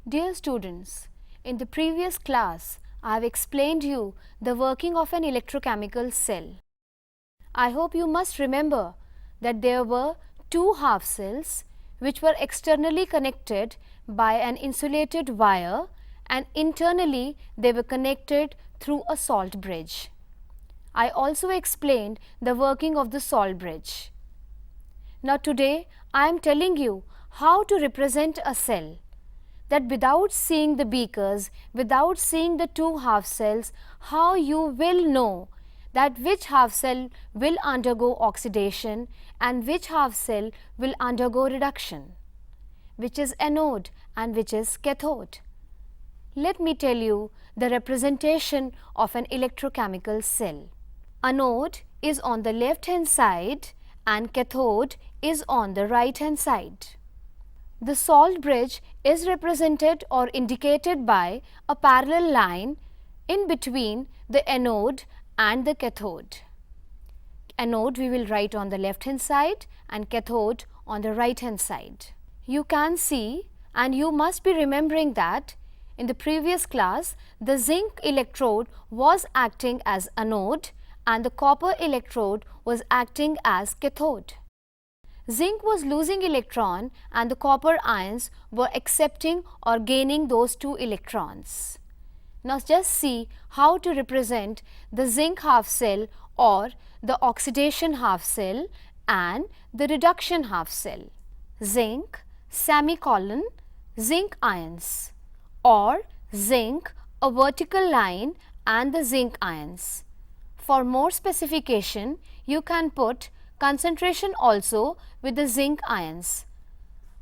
Dear students, in the previous class, I have explained you the working of an electrochemical cell. I hope you must remember that there were two half cells which were externally connected by an insulated wire and internally they were connected through a salt bridge. I also explained the working of the salt bridge. Now today I am telling you how to represent a cell, that without seeing the beakers, without seeing the two half cells, how you will know that which half cell will undergo oxidation and which half cell will undergo reduction, which is anode and which is cathode. Let me tell you the representation of an electrochemical cell. Anode is on the left hand side and cathode is on the right hand side. The salt bridge is represented or indicated by a parallel line in between the anode and the cathode. Anode we will write on the left hand side and cathode on the right hand side. You can see and you must be remembering that in the previous class the zinc electrode was acting as anode and the copper electrode was acting as cathode. Zinc was losing electron and the copper ions were accepting or gaining those two electrons. Now just see how to represent the zinc half cell or the oxidation half cell and the reduction half cell. Zinc semicolon zinc ions or zinc a vertical line and the zinc ions. For more specification you can put concentration also with the zinc ions.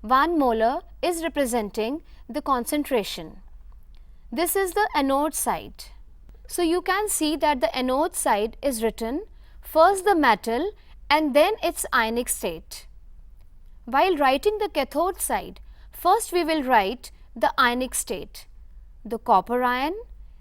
1 molar is representing the concentration. This is the anode side. So you can see that the anode side is written first the metal and then its ionic state. While writing the cathode side, first we will write the ionic state, the copper ion,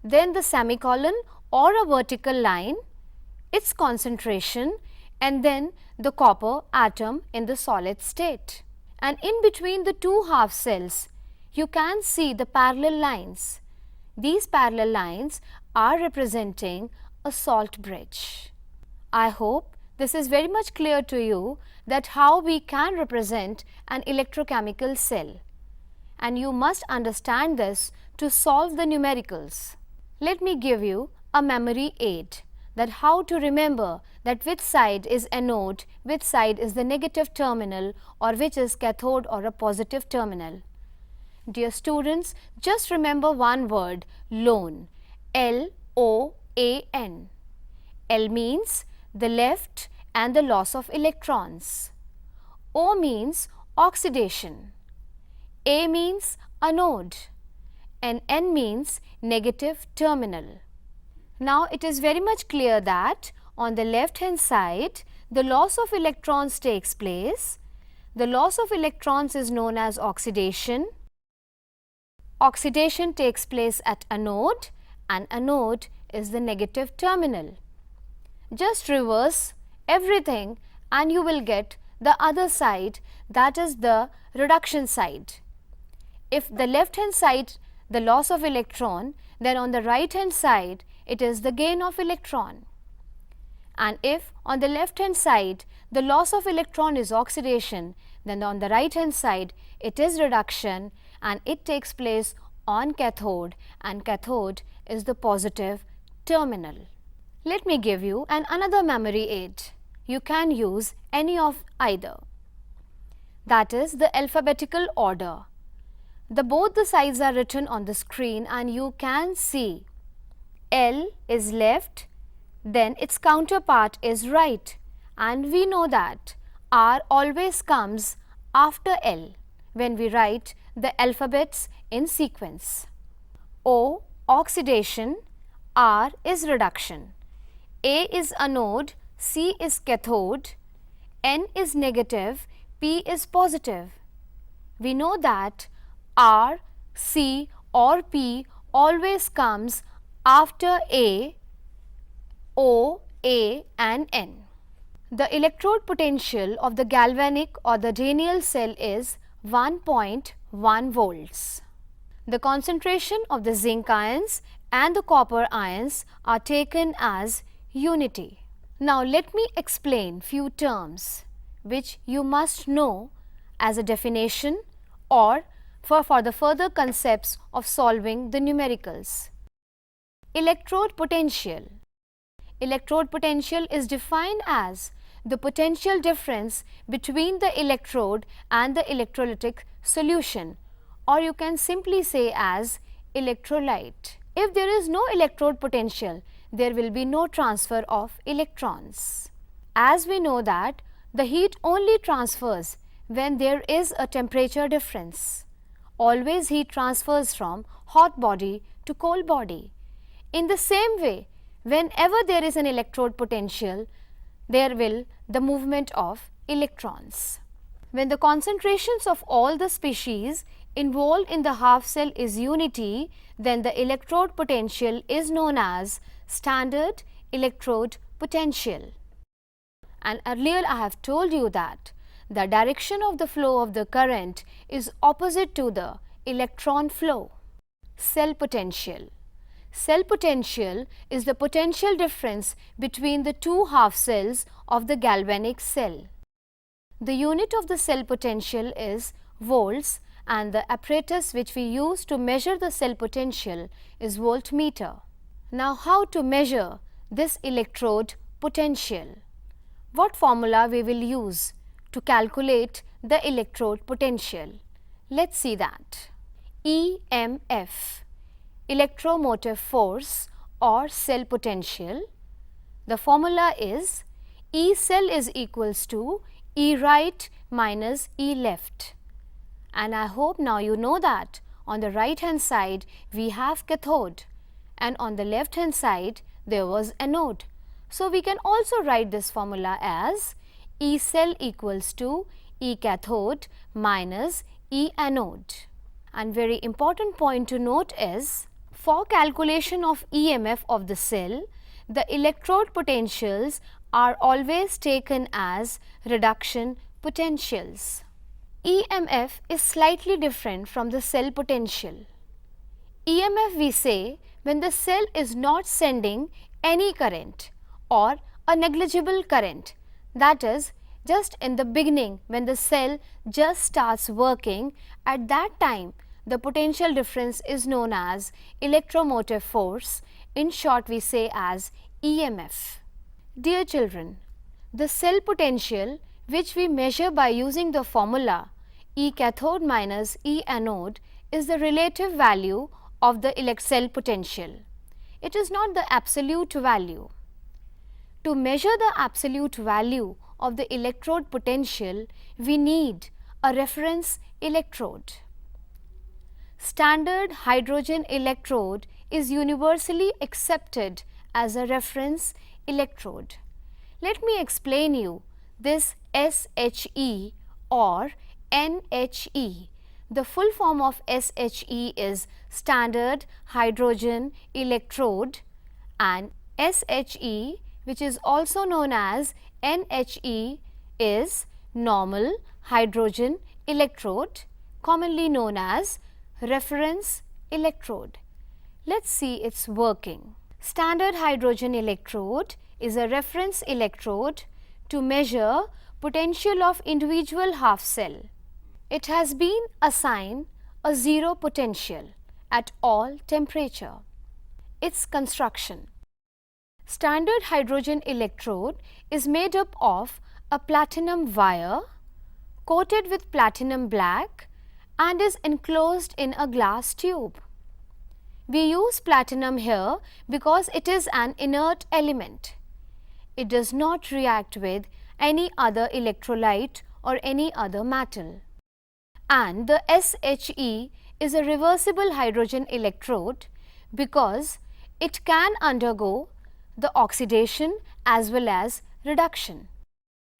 then the semicolon or a vertical line, its concentration, and then the copper atom in the solid state. And in between the two half cells, you can see the parallel lines. These parallel lines are representing a salt bridge. I hope this is very much clear to you that how we can represent an electrochemical cell. And you must understand this to solve the numericals. Let me give you a memory aid, that how to remember that which side is anode, which side is the negative terminal or which is cathode or a positive terminal. Dear students, just remember one word, lone, L-O-A-N. L means the left and the loss of electrons. O means oxidation. A means anode and N means negative terminal. Now it is very much clear that on the left hand side the loss of electrons takes place. The loss of electrons is known as oxidation. Oxidation takes place at anode and anode is the negative terminal. Just reverse everything and you will get the other side, that is the reduction side. If the left hand side the loss of electron, then on the right hand side it is the gain of electron. And if on the left hand side the loss of electron is oxidation, then on the right hand side it is reduction and it takes place on cathode and cathode is the positive terminal. Let me give you another memory aid. You can use any of either. That is the alphabetical order. Both the sides are written on the screen and you can see L is left, then its counterpart is right, and we know that R always comes after L when we write the alphabets in sequence. O oxidation, R is reduction, A is anode, C is cathode, N is negative, P is positive. We know that R, C or P always comes after A O, A and N. The electrode potential of the galvanic or the Daniell cell is 1.1 volts. The concentration of the zinc ions and the copper ions are taken as unity. Now let me explain few terms which you must know as a definition or for the further concepts of solving the numericals. Electrode potential. Electrode potential is defined as the potential difference between the electrode and the electrolytic solution, or you can simply say as electrolyte. If there is no electrode potential, there will be no transfer of electrons. As we know that the heat only transfers when there is a temperature difference. Always heat transfers from hot body to cold body. In the same way, whenever there is an electrode potential, there will the movement of electrons. When the concentrations of all the species involved in the half cell is unity, then the electrode potential is known as standard electrode potential. And earlier I have told you that the direction of the flow of the current is opposite to the electron flow. Cell potential. Cell potential is the potential difference between the two half cells of the galvanic cell. The unit of the cell potential is volts and the apparatus which we use to measure the cell potential is voltmeter. Now how to measure this electrode potential? What formula we will use to calculate the electrode potential? Let's see that. EMF, electromotive force or cell potential. The formula is E cell is equals to E right minus E left. And I hope now you know that on the right hand side we have cathode and on the left hand side there was anode. So we can also write this formula as E cell equals to E cathode minus E anode. And very important point to note is, for calculation of EMF of the cell, the electrode potentials are always taken as reduction potentials. EMF is slightly different from the cell potential. EMF we say when the cell is not sending any current or a negligible current, that is just in the beginning when the cell just starts working, at that time the potential difference is known as electromotive force. In short we say as EMF. Dear children, the cell potential which we measure by using the formula E cathode minus E anode is the relative value of the cell potential. It is not the absolute value. To measure the absolute value of the electrode potential, we need a reference electrode. Standard hydrogen electrode is universally accepted as a reference electrode. Let me explain you this SHE or NHE. The full form of SHE is standard hydrogen electrode, and SHE, which is also known as NHE, is normal hydrogen electrode, commonly known as reference electrode. Let's see its working. Standard hydrogen electrode is a reference electrode to measure potential of individual half cell. It has been assigned a zero potential at all temperature. Its construction. Standard hydrogen electrode is made up of a platinum wire coated with platinum black and is enclosed in a glass tube. We use platinum here because it is an inert element. It does not react with any other electrolyte or any other metal. And the SHE is a reversible hydrogen electrode because it can undergo the oxidation as well as reduction.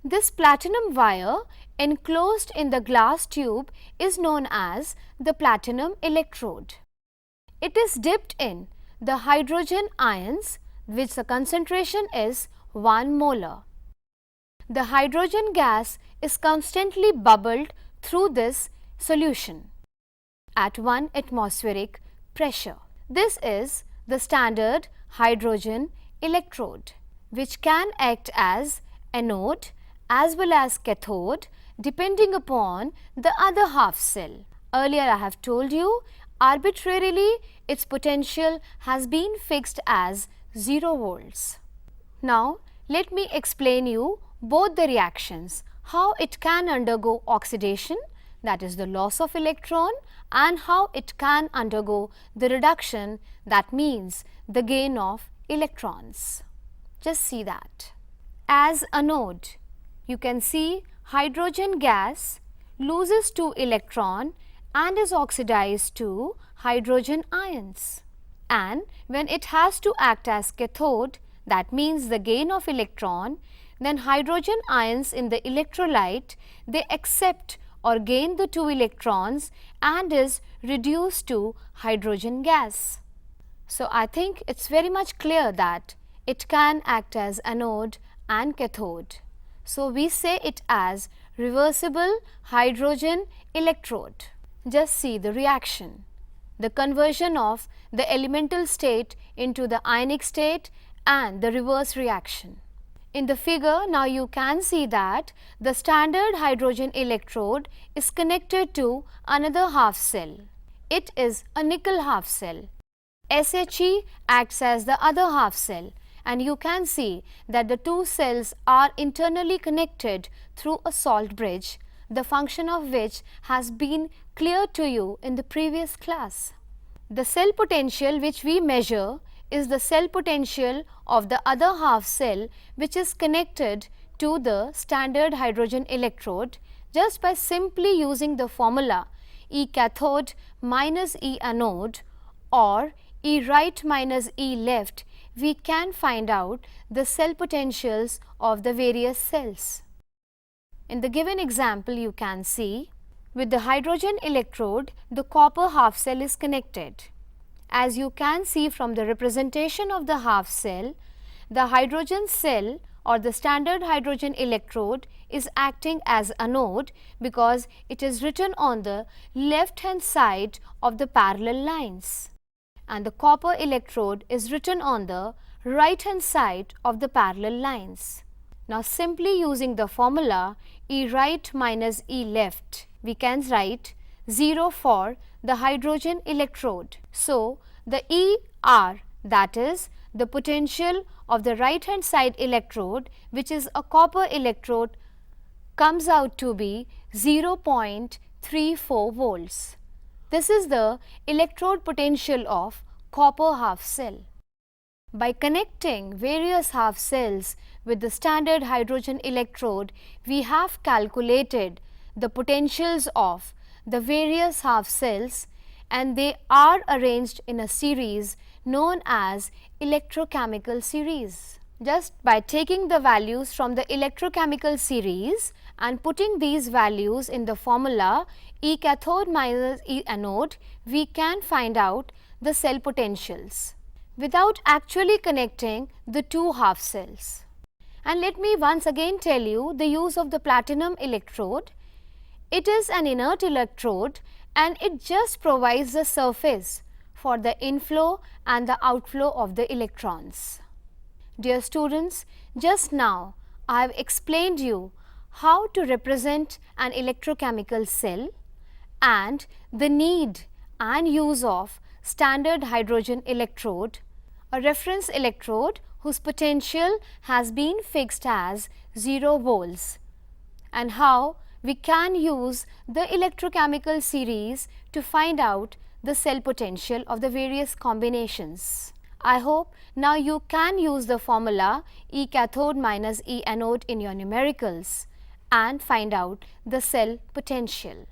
This platinum wire enclosed in the glass tube is known as the platinum electrode. It is dipped in the hydrogen ions, which the concentration is 1 molar. The hydrogen gas is constantly bubbled through this solution at 1 atmospheric pressure. This is the standard hydrogen electrode, which can act as anode as well as cathode depending upon the other half cell. Earlier I have told you, arbitrarily its potential has been fixed as 0 volts. Now let me explain you both the reactions, how it can undergo oxidation, that is the loss of electron, and how it can undergo the reduction, that means the gain of electrons. Just see that. As anode, you can see hydrogen gas loses 2 electron and is oxidized to hydrogen ions. And when it has to act as cathode, that means the gain of electron, then hydrogen ions in the electrolyte, they accept or gain the 2 electrons and is reduced to hydrogen gas. So I think it's very much clear that it can act as anode and cathode. So we say it as reversible hydrogen electrode. Just see the reaction, the conversion of the elemental state into the ionic state and the reverse reaction. In the figure, now you can see that the standard hydrogen electrode is connected to another half cell. It is a nickel half cell. SHE acts as the other half cell, and you can see that the two cells are internally connected through a salt bridge, the function of which has been clear to you in the previous class. The cell potential which we measure is the cell potential of the other half cell which is connected to the standard hydrogen electrode just by simply using the formula E cathode minus E anode or E right minus E left. We can find out the cell potentials of the various cells. In the given example, you can see with the hydrogen electrode, the copper half cell is connected. As you can see from the representation of the half cell, the hydrogen cell or the standard hydrogen electrode is acting as anode because it is written on the left hand side of the parallel lines, and the copper electrode is written on the right hand side of the parallel lines. Now simply using the formula E right minus E left, we can write 0 for the hydrogen electrode. So the ER, that is the potential of the right hand side electrode, which is a copper electrode, comes out to be 0.34 volts. This is the electrode potential of copper half cell. By connecting various half cells with the standard hydrogen electrode, we have calculated the potentials of the various half cells, and they are arranged in a series known as electrochemical series. Just by taking the values from the electrochemical series and putting these values in the formula E cathode minus E anode, we can find out the cell potentials without actually connecting the two half cells. And let me once again tell you the use of the platinum electrode. It is an inert electrode and it just provides the surface for the inflow and the outflow of the electrons. Dear students, just now I have explained you how to represent an electrochemical cell and the need and use of standard hydrogen electrode, a reference electrode whose potential has been fixed as 0 volts, and how we can use the electrochemical series to find out the cell potential of the various combinations. I hope now you can use the formula E cathode minus E anode in your numericals and find out the cell potential.